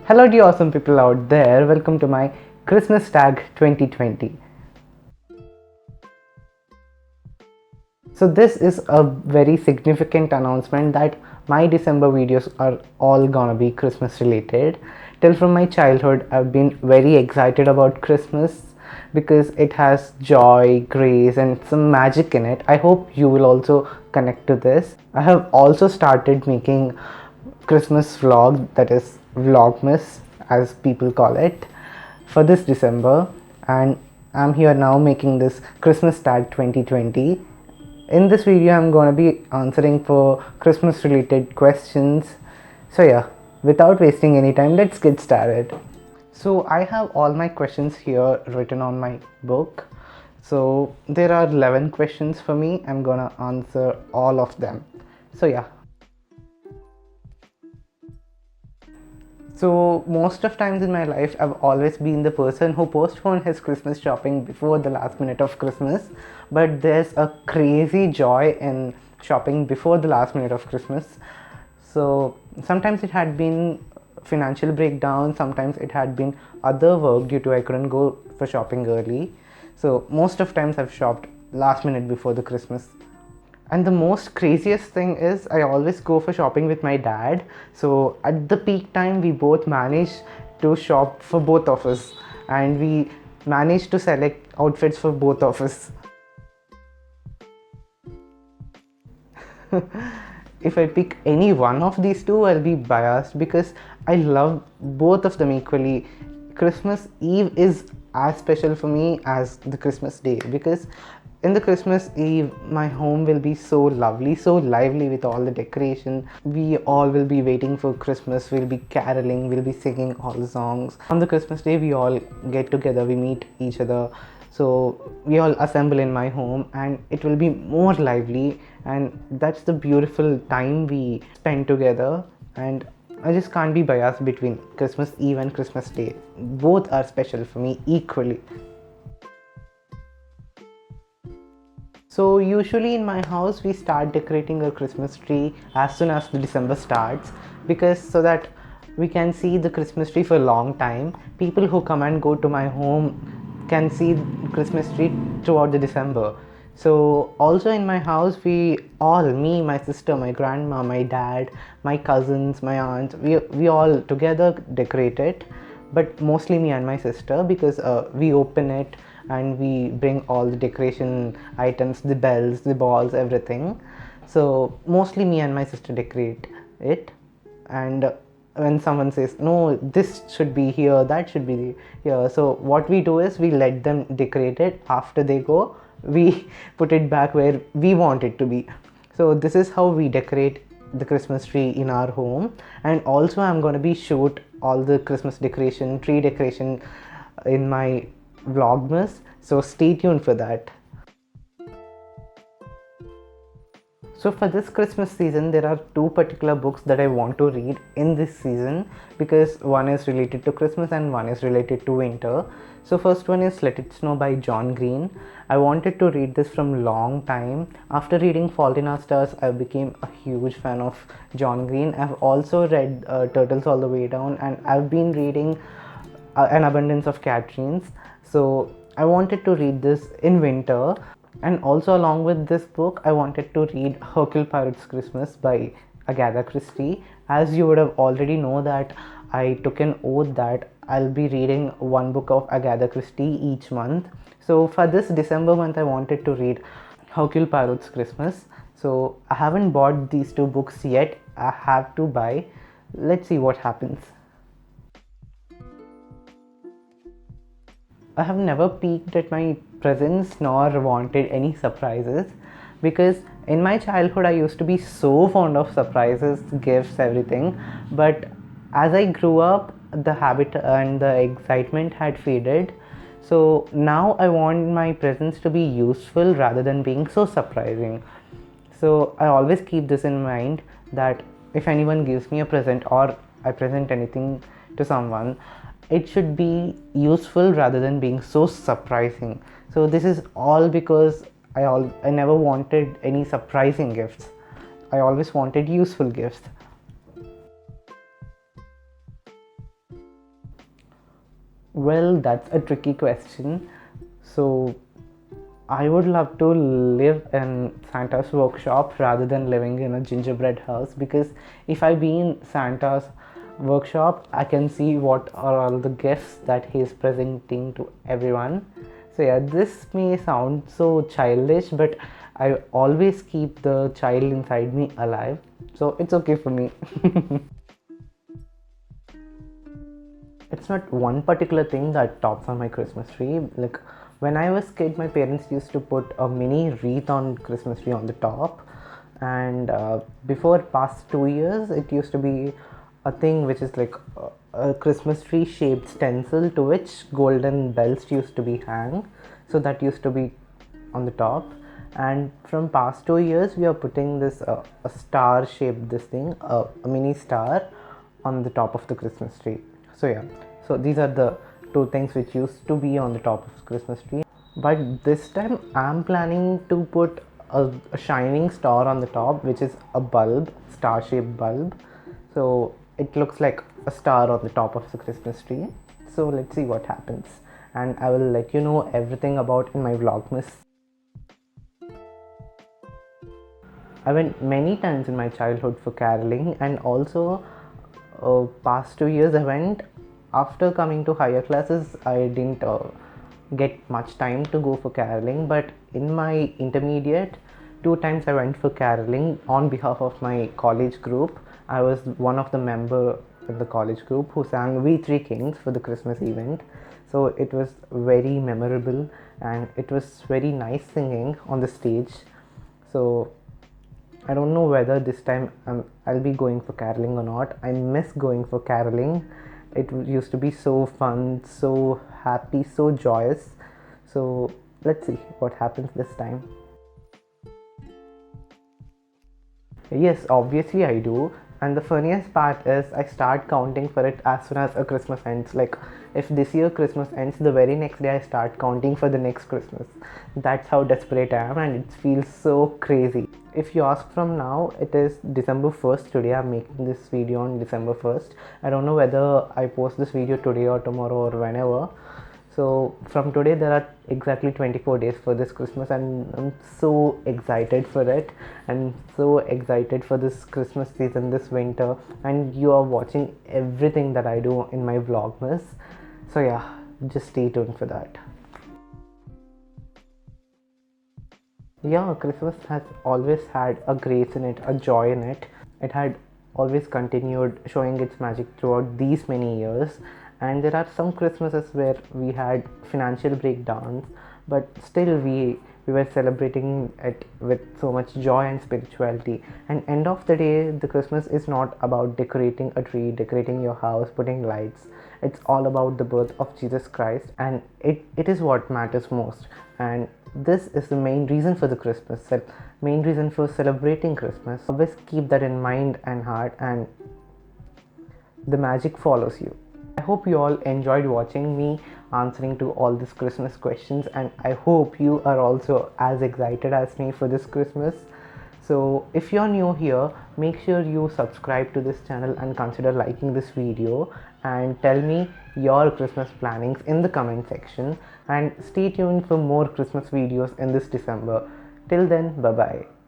Hello, dear awesome people out there. Welcome to my Christmas Tag 2020. So, this is a very significant announcement that my December videos are all gonna be Christmas related. Till from my childhood, I've been very excited about Christmas because it has joy, grace, and some magic in it. I hope you will also connect to this. I have also started making Christmas vlog, that is Vlogmas as people call it, for this December, and I'm here now making this Christmas Tag 2020. In this video I'm going to be answering for Christmas related questions. So yeah, without wasting any time, let's get started. So I have all my questions here written on my book. So there are 11 questions for me. I'm gonna answer all of them. So yeah. So most of times in my life, I've always been the person who postponed his Christmas shopping before the last minute of Christmas. But there's a crazy joy in shopping before the last minute of Christmas. So sometimes it had been financial breakdown, sometimes it had been other work due to I couldn't go for shopping early. So most of times I've shopped last minute before the Christmas. And the most craziest thing is I always go for shopping with my dad. So at the peak time, we both manage to shop for both of us, and we manage to select outfits for both of us. If I pick any one of these two, I'll be biased because I love both of them equally. Christmas Eve is as special for me as the Christmas Day because in the Christmas Eve, my home will be so lovely, so lively with all the decoration. We all will be waiting for Christmas, we'll be caroling, we'll be singing all the songs. On the Christmas Day, we all get together, we meet each other. So we all assemble in my home and it will be more lively, and that's the beautiful time we spend together. And I just can't be biased between Christmas Eve and Christmas Day. Both are special for me equally. So usually in my house we start decorating a Christmas tree as soon as the December starts, because so that we can see the Christmas tree for a long time. People who come and go to my home can see Christmas tree throughout the December. So also in my house, we all, me, my sister, my grandma, my dad, my cousins, my aunts, we all together decorate it, but mostly me and my sister because we open it and we bring all the decoration items, the bells, the balls, everything. So mostly me and my sister decorate it. And when someone says no, this should be here, that should be here, so what we do is we let them decorate it. After they go, we put it back where we want it to be. So this is how we decorate the Christmas tree in our home. And also I'm going to be shoot all the Christmas decoration, tree decoration in my vlogmas, so stay tuned for that. So for this Christmas season, there are two particular books that I want to read in this season, because one is related to Christmas and one is related to winter. So first one is Let It Snow by John Green. I wanted to read this from long time. After reading Fault in Our Stars, I became a huge fan of John Green. I've also read Turtles All the Way Down, and I've been reading An Abundance of Catherines. So I wanted to read this in winter. And also along with this book, I wanted to read Hercule Poirot's Christmas by Agatha Christie. As you would have already know that I took an oath that I'll be reading one book of Agatha Christie each month. So for this December month, I wanted to read Hercule Poirot's Christmas. So I haven't bought these two books yet. I have to buy. Let's see what happens. I have never peeked at my presents nor wanted any surprises, because in my childhood I used to be so fond of surprises, gifts, everything. But as I grew up, the habit and the excitement had faded. So now I want my presents to be useful rather than being so surprising. So I always keep this in mind that if anyone gives me a present or I present anything to someone, it should be useful rather than being so surprising. So this is all because I never wanted any surprising gifts. I always wanted useful gifts. Well, that's a tricky question. So I would love to live in Santa's workshop rather than living in a gingerbread house, because if I be in Santa's workshop, I can see what are all the gifts that he is presenting to everyone. So yeah, this may sound so childish, but I always keep the child inside me alive. So it's okay for me. It's not one particular thing that tops on my Christmas tree. Like when I was kid, my parents used to put a mini wreath on Christmas tree on the top, and before past 2 years, it used to be a thing which is like a Christmas tree shaped stencil to which golden bells used to be hang. So that used to be on the top, and from past 2 years we are putting this a star shaped this thing, a mini star on the top of the Christmas tree. So yeah, so these are the two things which used to be on the top of Christmas tree, but this time I'm planning to put a shining star on the top, which is a bulb, star shaped bulb. So it looks like a star on the top of the Christmas tree. So let's see what happens, and I will let you know everything about in my vlogmas. I went many times in my childhood for caroling, and also past 2 years I went. After coming to higher classes, I didn't get much time to go for caroling, but in my intermediate, 2 times I went for caroling on behalf of my college group. I was one of the member in the college group who sang We Three Kings for the Christmas event. So it was very memorable, and it was very nice singing on the stage. So I don't know whether this time I'll be going for caroling or not. I miss going for caroling. It used to be so fun, so happy, so joyous. So let's see what happens this time. Yes, obviously I do. And the funniest part is I start counting for it as soon as a Christmas ends. Like if this year Christmas ends, the very next day I start counting for the next Christmas. That's how desperate I am, and it feels so crazy. If you ask from now, it is December 1st today. I'm making this video on December 1st. I don't know whether I post this video today or tomorrow or whenever. So from today there are exactly 24 days for this Christmas, and I'm so excited for it, and so excited for this Christmas season, this winter, and you are watching everything that I do in my vlogmas. So yeah, just stay tuned for that. Yeah, Christmas has always had a grace in it, a joy in it. It had always continued showing its magic throughout these many years. And there are some Christmases where we had financial breakdowns, but still we were celebrating it with so much joy and spirituality. And end of the day, the Christmas is not about decorating a tree, decorating your house, putting lights. It's all about the birth of Jesus Christ, and it is what matters most. And this is the main reason for the Christmas, the main reason for celebrating Christmas. Always keep that in mind and heart, and the magic follows you. I hope you all enjoyed watching me answering to all these Christmas questions, and I hope you are also as excited as me for this Christmas. So if you're new here, make sure you subscribe to this channel and consider liking this video, and tell me your Christmas plannings in the comment section, and stay tuned for more Christmas videos in this December. Till then, bye bye.